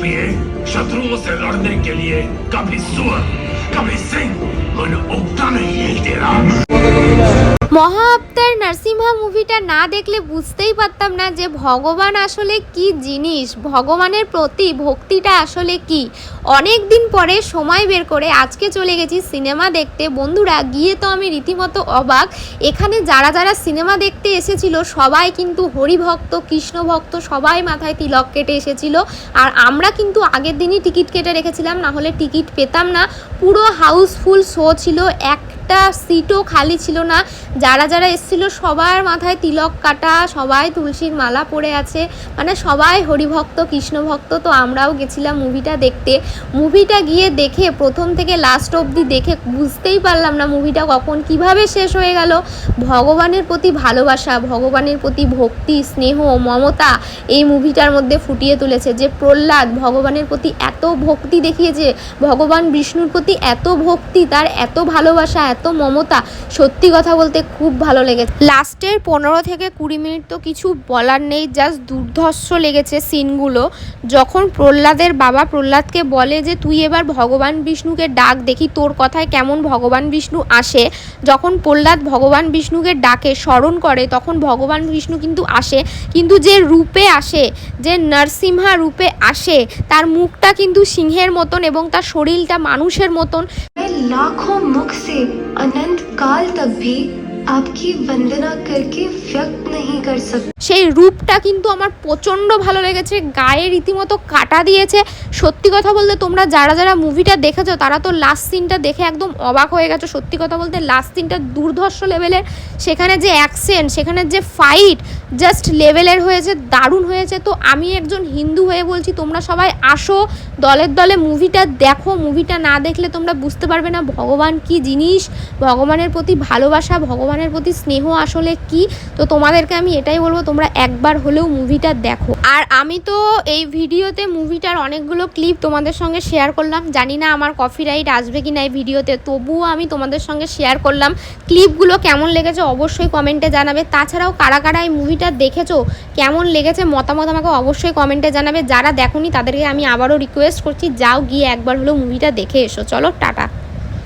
इसलिए शत्रुओं से लड़ने के लिए कभी सुअर कभी सिंह मन उगता नहीं है तेरा। মহা আবতার নরসিংহা মুভিটা না দেখলে বুঝতেই পারতাম না যে ভগবান আসলে কি জিনিস, ভগবানের প্রতি ভক্তিটা আসলে কি। অনেক দিন পরে সময় বের করে আজকে চলে গেছি সিনেমা দেখতে। বন্ধুরা, গিয়ে তো আমি রীতিমতো অবাক। এখানে যারা যারা সিনেমা দেখতে এসেছিল সবাই কিন্তু হরিভক্ত, কৃষ্ণ ভক্ত, সবাই মাথায় তিলক কেটে এসেছিল। আর আমরা কিন্তু আগের দিনই টিকিট কেটে রেখেছিলাম, না হলে টিকিট পেতাম না। পুরো হাউসফুল শো ছিল, একটা সিটও খালি ছিল না। যারা যারা এসেছিল সবার মাথায় তিলক কাটা, সবাই তুলসীর মালা পরে আছে, মানে সবাই হরিভক্ত, কৃষ্ণ ভক্ত। তো আমরাও গেছিলাম মুভিটা দেখতে। মুভিটা গিয়ে দেখে প্রথম থেকে লাস্ট অবধি দেখে বুঝতেই পারলাম না মুভিটা কখন কিভাবে শেষ হয়ে গেল। ভগবানের প্রতি ভালোবাসা, ভগবানের প্রতি ভক্তি, স্নেহ, মমতা এই মুভিটার মধ্যে ফুটিয়ে তুলেছে। যে প্রহ্লাদ ভগবানের প্রতি এত ভক্তি দেখিয়েছে, ভগবান বিষ্ণুর প্রতি এত ভক্তি, তার এত ভালোবাসা, এত মমতা, সত্যি কথা বলতে খুব ভালো লেগেছে। লাস্টের 15 থেকে 20 মিনিট তো কিছু বলার নেই, জাস্ট দুর্ধর্ষ লেগেছে সিনগুলো। যখন প্রহ্লাদের বাবা প্রহ্লাদকে বলে যে তুই এবার ভগবান বিষ্ণুকে ডাক, দেখি তোর কথায় কেমন ভগবান বিষ্ণু আসে। যখন প্রহ্লাদ ভগবান বিষ্ণুকে ডাকে, স্মরণ করে, তখন ভগবান বিষ্ণু কিন্তু আসে। কিন্তু যে রূপে আসে, যে নরসিংহা রূপে আসে, তার মুখটা কিন্তু সিংহের মতন এবং তার শরীরটা মানুষের মতন। लाखों मुख से अनंत काल तक भी आपकी वंदना करके व्यक्त नहीं कर सकते। সেই রূপটা কিন্তু আমার প্রচণ্ড ভালো লেগেছে, গায়ে রীতিমতো কাটা দিয়েছে। সত্যি কথা বলতে তোমরা যারা যারা মুভিটা দেখেছো তারা তো লাস্ট সিনটা দেখে একদম অবাক হয়ে গেছো। সত্যি কথা বলতে লাস্ট সিনটা দুর্ধর্ষ লেভেলের। সেখানে যে অ্যাকশন, সেখানে যে ফাইট জাস্ট লেভেলের হয়েছে, দারুণ হয়েছে। তো আমি একজন হিন্দু হয়ে বলছি, তোমরা সবাই আসো, দলের দলে মুভিটা দেখো। মুভিটা না দেখলে তোমরা বুঝতে পারবে না ভগবান কি জিনিস, ভগবানের প্রতি ভালোবাসা, ভগবানের প্রতি স্নেহ আসলে কি। তো তোমাদেরকে আমি এটাই বলবো, তোমরা একবার হলেও মুভিটা দেখো। আর আমি তো এই ভিডিওতে মুভিটার অনেকগুলো ক্লিপ তোমাদের সঙ্গে শেয়ার করলাম। জানি না আমার কপিরাইট আসবে কি না এই ভিডিওতে, তবুও আমি তোমাদের সঙ্গে শেয়ার করলাম। ক্লিপগুলো কেমন লেগেছে অবশ্যই কমেন্টে জানাবে। তাছাড়াও কারা কারা এই মুভিটা দেখেছো, কেমন লেগেছে মতামত আমাকে অবশ্যই কমেন্টে জানাবে। যারা দেখোনি তাদেরকে আমি আবারও রিকোয়েস্ট করছি, যাও গিয়ে একবার হলেও মুভিটা দেখে এসো। চলো টাটা।